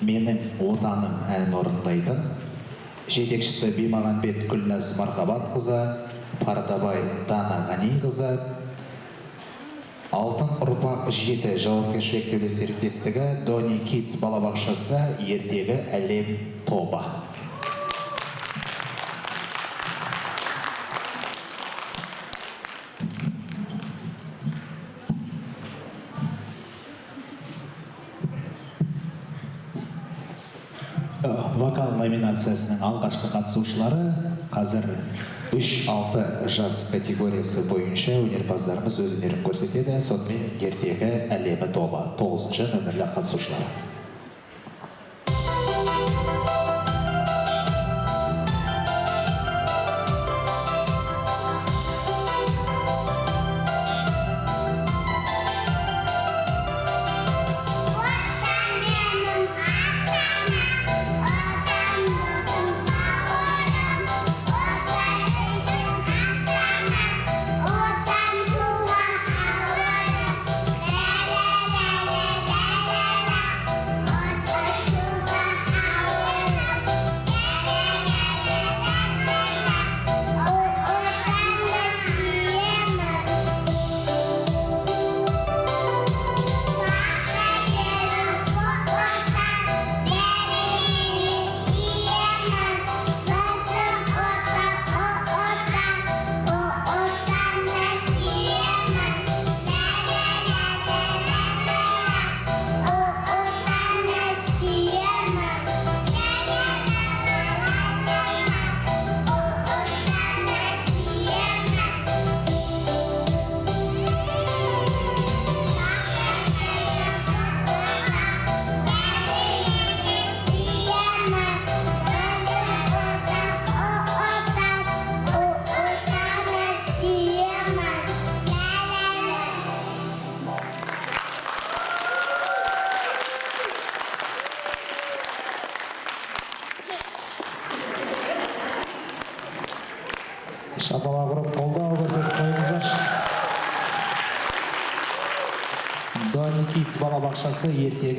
Менің отаным әнін орындайтын жетекшісі Бимағанбет Гүлназ Мархабатқызы, Пардабай Дана Ғаниқызы, Алтын ұрпақ 7 жауапкершілігі серіктестігі Дони Kids балабақшасы ертегі әлем тобы. Вокал номинациясының алғашқы қатысушылары қазір 3-6 жас категориясы бойынша өнерпаздарымыз өз өнерін көрсетеді. Сонымен ертегі әлемі тобы 9-шы нөмірлі қатысушылары. Шапалақ ұрып, қолдау көрсетіп қойыңыздар. Дони Kids балабақшасы ертегі